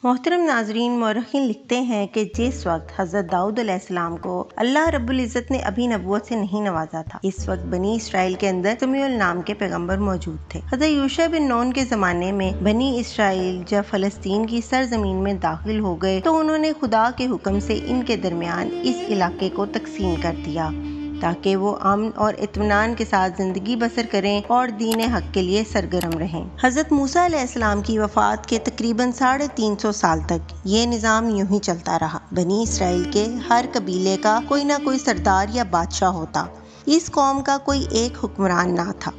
محترم ناظرین، مورخین لکھتے ہیں کہ جس وقت حضرت داؤد علیہ السلام کو اللہ رب العزت نے ابھی نبوت سے نہیں نوازا تھا، اس وقت بنی اسرائیل کے اندر سمیع نام کے پیغمبر موجود تھے۔ حضرت یوشع بن نون کے زمانے میں بنی اسرائیل جب فلسطین کی سرزمین میں داخل ہو گئے تو انہوں نے خدا کے حکم سے ان کے درمیان اس علاقے کو تقسیم کر دیا تاکہ وہ امن اور اطمینان کے ساتھ زندگی بسر کریں اور دین حق کے لیے سرگرم رہیں۔ حضرت موسیٰ علیہ السلام کی وفات کے تقریباً 350 سال تک یہ نظام یوں ہی چلتا رہا۔ بنی اسرائیل کے ہر قبیلے کا کوئی نہ کوئی سردار یا بادشاہ ہوتا۔ اس قوم کا کوئی ایک حکمران نہ تھا۔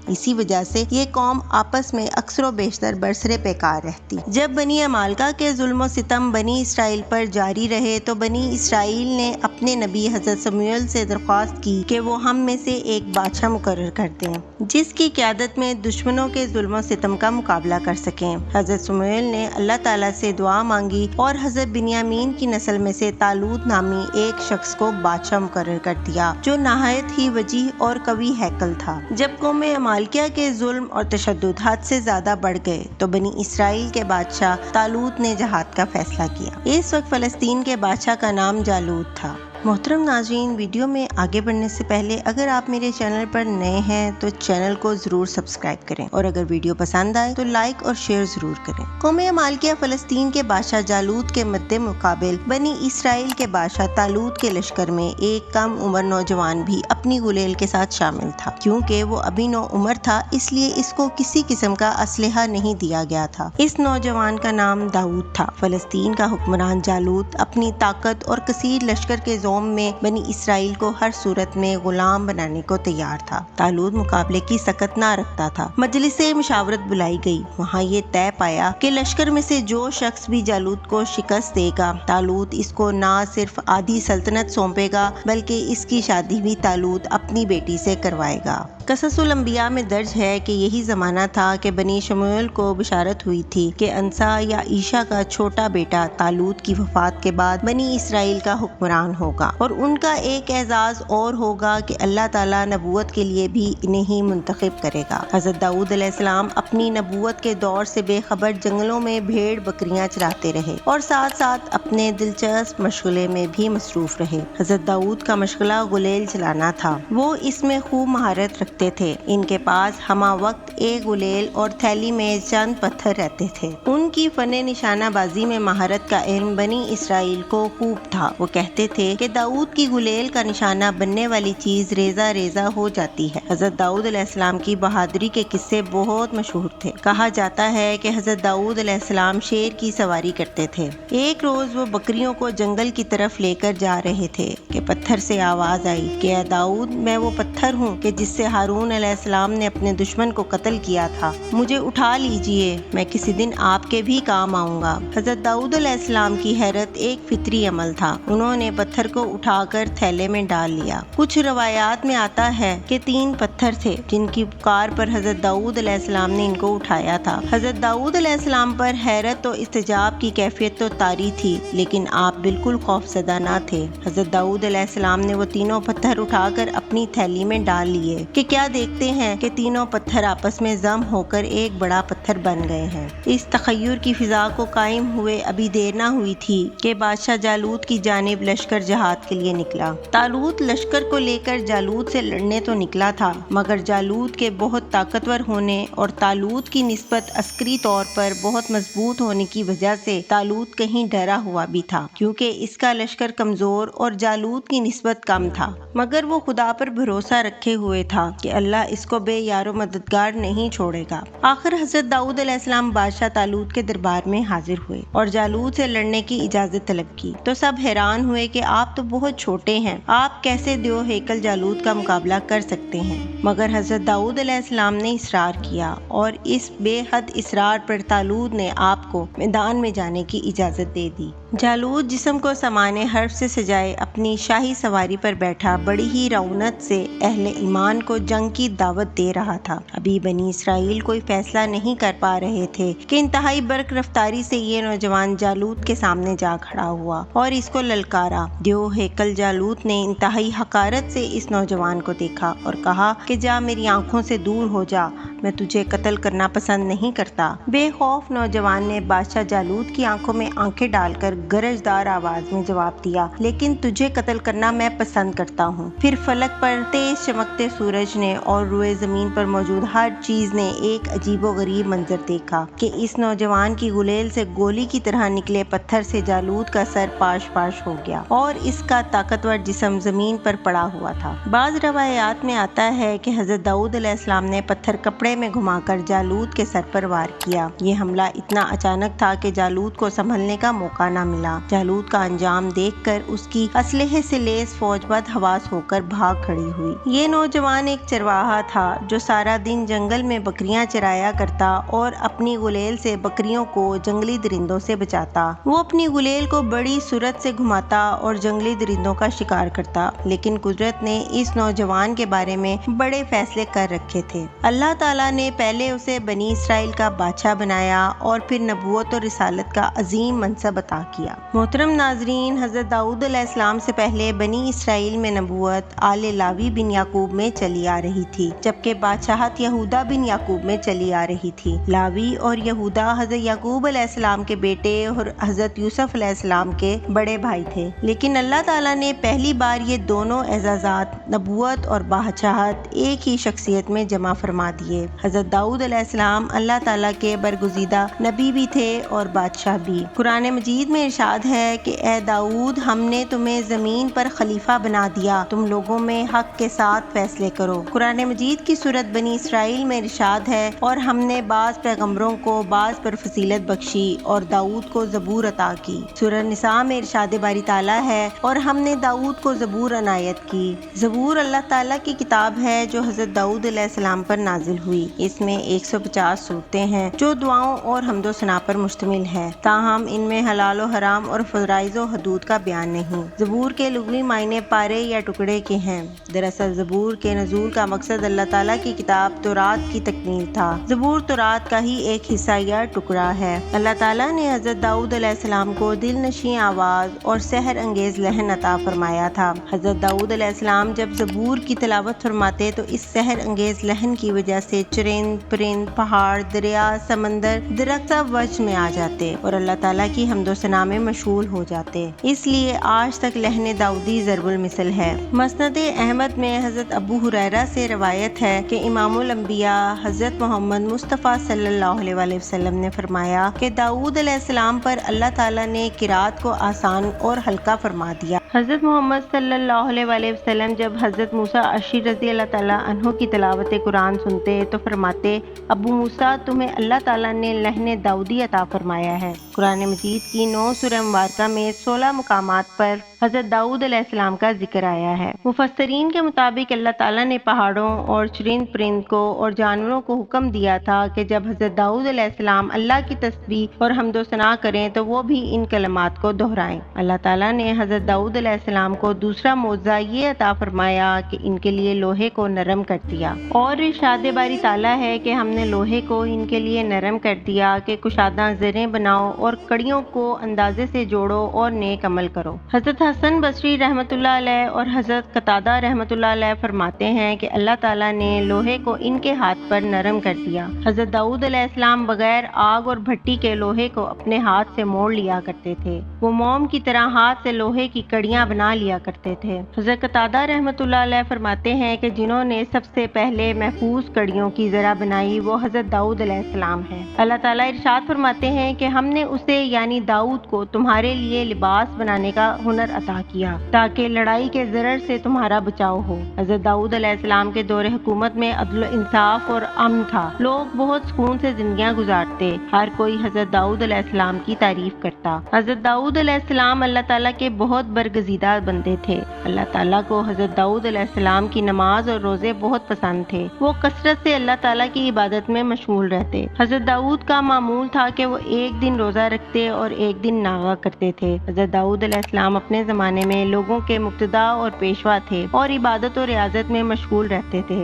اسی وجہ سے یہ قوم آپس میں اکثر و بیشتر برسر پیکار رہتی۔ جب بنی عمالقہ کے ظلم و ستم بنی اسرائیل پر جاری رہے تو بنی اسرائیل نے اپنے نبی حضرت سمیع سے درخواست کی کہ وہ ہم میں سے ایک بادشاہ مقرر کر دیں جس کی قیادت میں دشمنوں کے ظلم و ستم کا مقابلہ کر سکیں۔ حضرت سمیع نے اللہ تعالیٰ سے دعا مانگی اور حضرت بنیامین کی نسل میں سے طالوت نامی ایک شخص کو بادشاہ مقرر کر دیا جو نہایت ہی وجیح اور قوی ہیکل تھا۔ جب قوم عمالقہ کے ظلم اور تشدد حد سے زیادہ بڑھ گئے تو بنی اسرائیل کے بادشاہ طالوت نے جہاد کا فیصلہ کیا۔ اس وقت فلسطین کے بادشاہ کا نام جالوت تھا۔ محترم ناظرین، ویڈیو میں آگے بڑھنے سے پہلے اگر آپ میرے چینل پر نئے ہیں تو چینل کو ضرور سبسکرائب کریں اور اگر ویڈیو پسند آئے تو لائک اور شیئر ضرور کریں۔ قوم عمالقہ فلسطین کے بادشاہ جالوت کے مد مقابل بنی اسرائیل کے بادشاہ طالوت کے لشکر میں ایک کم عمر نوجوان بھی اپنی گلیل کے ساتھ شامل تھا۔ کیونکہ وہ ابھی نو عمر تھا اس لیے اس کو کسی قسم کا اسلحہ نہیں دیا گیا تھا۔ اس نوجوان کا نام داؤد تھا۔ فلسطین کا حکمران جالوت اپنی طاقت اور کثیر لشکر کے میں بنی اسرائیل کو ہر صورت میں غلام بنانے کو تیار تھا۔ طالوت مقابلے کی سکت نہ رکھتا تھا۔ مجلس مشاورت بلائی گئی۔ وہاں یہ طے پایا کہ لشکر میں سے جو شخص بھی جالوت کو شکست دے گا طالوت اس کو نہ صرف آدھی سلطنت سونپے گا بلکہ اس کی شادی بھی طالوت اپنی بیٹی سے کروائے گا۔ قصص الانبیاء میں درج ہے کہ یہی زمانہ تھا کہ بنی شموئیل کو بشارت ہوئی تھی کہ انسا یا عیشا کا چھوٹا بیٹا طالوت کی وفات کے بعد بنی اسرائیل کا حکمران ہوگا اور ان کا ایک اعزاز اور ہوگا کہ اللہ تعالیٰ نبوت کے لیے بھی انہیں ہی منتخب کرے گا۔ حضرت داؤد علیہ السلام اپنی نبوت کے دور سے بے خبر جنگلوں میں بھیڑ بکریاں چراتے رہے اور ساتھ ساتھ اپنے دلچسپ مشغلے میں بھی مصروف رہے۔ حضرت داؤد کا مشغلہ گلیل چلانا تھا۔ وہ اس میں خوب مہارت رکھتے تھے۔ ان کے پاس ہمہ وقت ایک گلیل اور تھیلی میں چند پتھر رہتے تھے۔ ان کی فن نشانہ بازی میں مہارت کا علم بنی اسرائیل کو خوب تھا۔ وہ کہتے تھے کہ داؤد کی گلیل کا نشانہ بننے والی چیز ریزہ ریزہ ہو جاتی ہے۔ حضرت داؤد علیہ السلام کی بہادری کے قصے بہت مشہور تھے۔ کہا جاتا ہے کہ حضرت داؤد علیہ السلام شیر کی سواری کرتے تھے۔ ایک روز وہ بکریوں کو جنگل کی طرف لے کر جا رہے تھے کہ پتھر سے آواز آئی کہ اے داؤد، میں وہ پتھر ہوں کہ جس سے ہارون علیہ السلام نے اپنے دشمن کو قتل کیا تھا، مجھے اٹھا لیجئے، میں کسی دن آپ کے بھی کام آؤں گا۔ حضرت داؤد علیہ السلام کی حیرت ایک فطری عمل تھا۔ انہوں نے پتھر کو اٹھا کر تھیلے میں ڈال لیا۔ کچھ روایات میں آتا ہے کہ 3 پتھر تھے جن کی پکار پر حضرت داؤد علیہ السلام نے ان کو اٹھایا تھا۔ حضرت داؤد علیہ السلام پر حیرت و استعجاب کی کیفیت تو طاری تھی لیکن آپ بالکل خوف زدہ نہ تھے۔ حضرت داؤد علیہ السلام نے وہ تینوں پتھر اٹھا کر اپنی تھیلی میں ڈال لیے کہ کیا دیکھتے ہیں کہ تینوں پتھر آپس میں ضم ہو کر ایک بڑا پتھر بن گئے ہیں۔ اس تخیر کی فضا کو قائم ہوئے ابھی دیر نہ ہوئی تھی کہ بادشاہ جالوت کی جانب لشکر جہاد کے لیے نکلا۔ طالوت لشکر کو لے کر جالوت سے لڑنے تو نکلا تھا مگر جالوت کے بہت طاقتور ہونے اور طالوت کی نسبت عسکری طور پر بہت مضبوط ہونے کی وجہ سے طالوت کہیں ڈرا ہوا بھی تھا کیونکہ اس کا لشکر کمزور اور جالوت کی نسبت کم تھا، مگر وہ خدا پر بھروسہ رکھے ہوئے تھا کہ اللہ اس کو بے یار و مددگار نہیں چھوڑے گا۔ آخر حضرت داؤد علیہ السلام بادشاہ طالوت کے دربار میں حاضر ہوئے اور جالوت سے لڑنے کی اجازت طلب کی تو سب حیران ہوئے کہ آپ تو بہت چھوٹے ہیں، آپ کیسے دیو ہیکل جالوت کا مقابلہ کر سکتے ہیں؟ مگر حضرت داؤد علیہ السلام نے اصرار کیا اور اس بے حد اصرار پر طالوت نے آپ کو میدان میں جانے کی اجازت دے دی۔ جالوت جسم کو سامان حرب سے سجائے اپنی شاہی سواری پر بیٹھا بڑی ہی رونق سے اہل ایمان کو جنگ کی دعوت دے رہا تھا۔ ابھی بنی اسرائیل کوئی فیصلہ نہیں کر پا رہے تھے کہ انتہائی برق رفتاری سے یہ نوجوان جالوت کے سامنے جا کھڑا ہوا اور اس کو للکارا۔ دیو ہیکل جالوت نے انتہائی حقارت سے اس نوجوان کو دیکھا اور کہا کہ جا میری آنکھوں سے دور ہو جا، मैं तुझे कत्ल करना पसंद नहीं करता। बेखौफ नौजवान ने बादशाह जालूत की आंखों में आंखें डालकर गरजदार आवाज में जवाब दिया, लेकिन तुझे कत्ल करना मैं पसंद करता हूँ। फिर फलक पर तेज चमकते सूरज ने और रुए जमीन पर मौजूद हर चीज ने एक अजीबोगरीब मंजर देखा कि इस नौजवान की गुलेल से गोली की तरह निकले पत्थर से जालूत का सर पाश पाश हो गया और इसका ताकतवर जिस्म जमीन पर पड़ा हुआ था। बाज रवायात में आता है कि हजरत दाऊद अलैहिस्सलाम ने पत्थर कपड़े में घुमाकर जालूत के सर पर वार किया। ये हमला इतना अचानक था कि जालूत को संभलने का मौका न मिला। जालूत का अंजाम देखकर उसकी असलहे से लेस फौज बद हवास होकर भाग खड़ी हुई। ये नौजवान एक चरवाहा था जो सारा दिन जंगल में बकरियां चराया करता और अपनी गुलेल से बकरियों को जंगली दरिंदों से बचाता। वो अपनी गुलेल को बड़ी सूरत से घुमाता और जंगली दरिंदों का शिकार करता, लेकिन कुदरत ने इस नौजवान के बारे में बड़े फैसले कर रखे थे। अल्लाह ताला ने पहले उसे बनी इसराइल का बादशाह बनाया और फिर नबूवत और रिसालत का अजीम मनसब अता किया। मोहतरम नाजरीन, हजरत दाऊद अलैहिस्सलाम से पहले बनी इसराइल में नबूवत आले लावी बिन याकूब में चली आ रही थी, जबकि बादशाहत यहूदा बिन याकूब में चली आ रही थी। लावी और यहूदा हजरत याकूब अलैहिस्सलाम के बेटे और हजरत यूसुफ अलैहिस्सलाम के बड़े भाई थे, लेकिन अल्लाह ताला ने पहली बार ये दोनों एजाजात नबूवत और बादशाहत एक ही शख्सियत में जमा फरमा दिए। हजरत दाऊद अलैहिस्सलाम अल्लाह ताला के बरगुज़ीदा नबी भी थे और बादशाह भी। कुरान मजीद में इरशाद है कि ए दाऊद, हमने तुम्हें जमीन पर खलीफा बना दिया, तुम लोगों में हक के साथ फैसले करो। कुरान मजीद की सूरत बनी इसराइल में इरशाद है, और हमने बाज पैगम्बरों को बाज पर फसीलत बख्शी और दाऊद को ज़बूर अता की। सूरह निसा में इरशाद बारी ताला है, और हमने दाऊद को ज़बूर अनायत की। ज़बूर अल्लाह ताला की किताब है जो हजरत दाऊद अलैहिस्सलाम पर नाजिल हुई। इसमें 150 सूरतें हैं जो दुआओं और हम्दो सना पर मुश्तमिल है, ताहम इनमें हलाल और हराम और फराइज़ और हदूद का बयान नहीं। ज़बूर के लुग़वी मायने पारे या टुकड़े के हैं। दरअसल ज़बूर के नज़ूल का मकसद अल्लाह ताला की किताब तौरात की तकमील था। ज़बूर तौरात का ही एक हिस्सा या टुकड़ा है। अल्लाह ताला ने हजरत दाऊद अलैहिस्सलाम को दिल नशीं आवाज़ और सहर अंगेज लहन अता फरमाया था। हजरत दाऊद अलैहिस्सलाम जब ज़बूर की तिलावत फरमाते तो इस सहर अंगेज लहन की वजह से चरिंद परिंद, पहाड़, दरिया, समंदर, दरख्त वज में आ जाते और अल्लाह ताला की हम्दो सना में मशगूल हो जाते। इसलिए आज तक लहन दाऊदी ज़रबुल मिसल है। मसनद अहमद में हजरत अबू हुरैरा से रवायत है कि इमामुल अंबिया हजरत मोहम्मद मुस्तफ़ा सल्लल्लाहु अलैहि वसल्लम ने फरमाया कि दाऊद अलैहिस्सलाम पर अल्लाह ताला ने किरात को आसान और हल्का फरमा दिया। हजरत मोहम्मद सल्लल्लाहु अलैहि वसल्लम जब हजरत मूसा अशरी रज़ी अल्लाह ताला अन्हु की तिलावत कुरान सुनते तो फरमाते, अबू मूसा, तुम्हें अल्लाह ताला ने लहन दाऊदी अता फरमाया है। कुरान मजीद की 9 सूरह मुबारका में 16 मुकामात पर हजरत दाऊद अलैहिस्सलाम का जिक्र आया है। मुफस्सरीन के मुताबिक अल्लाह ताला ने पहाड़ों और चरिंद परिंद को और जानवरों को हुक्म दिया था कि जब हजरत दाऊद अलैहिस्सलाम अल्लाह की तस्बीह और हम्दो सना करें तो वो भी इन कलमात को दोहराएं। अल्लाह ताला ने हजरत दाऊद अलैहिस्सलाम को दूसरा मौज़ा ये अता फरमाया कि इनके लिए लोहे को नरम कर दिया। और इरशाद बारी ताला है कि हमने लोहे को इनके लिए नरम कर दिया कि कुशादा ज़रें बनाओ और कड़ियों को अंदाजे से जोड़ो और नेक अमल करो। हजरत हसन बसरी रहमतुल्लाह अलैह और हजरत कतादा रहमतुल्लाह अलैह फरमाते हैं कि अल्लाह ताला ने लोहे को इनके हाथ पर नरम कर दिया। हजरत दाऊद अलैहिस्सलाम बगैर आग और भट्टी के लोहे को अपने हाथ से मोड़ लिया करते थे। वो मोम की तरह हाथ से लोहे की कड़ियां बना लिया करते थे। हजरत कतादा रहमतुल्लाह अलैह फरमाते हैं कि जिन्होंने सबसे पहले महफूज कड़ियों की जरा बनाई वो हजरत दाऊद अलैहिस्सलाम है। अल्लाह ताला इरशाद फरमाते हैं कि हमने उसे यानी दाऊद को तुम्हारे लिए लिबास बनाने का हुनर अता किया ताकि लड़ाई के ज़रर से तुम्हारा बचाव हो। हजरत दाऊद अलैहिस्सलाम के दौरे हुकूमत में अदल इंसाफ और अमन था। लोग बहुत सुकून से जिंदगियां गुजारते। हर कोई हजरत दाऊद अलैहिस्सलाम की तारीफ करता। हजरत दाऊद अलैहिस्सलाम अल्लाह ताला के बहुत बरगज़ीदा बंदे थे। अल्लाह ताला को हजरत दाऊद अलैहिस्सलाम की नमाज और रोजे बहुत पसंद थे। वो कसरत से अल्लाह ताला की इबादत में मशगूल रहते। हजरत दाऊद का मामूल था कि वो एक दिन रोजा रखते और एक दिन नागा करते थे। हजरत दाऊद अलैहिस्सलाम अपने ज़माने में लोगों के मुक्तदा और पेशवा थे और इबादत और रियाजत में मशगूल रहते थे।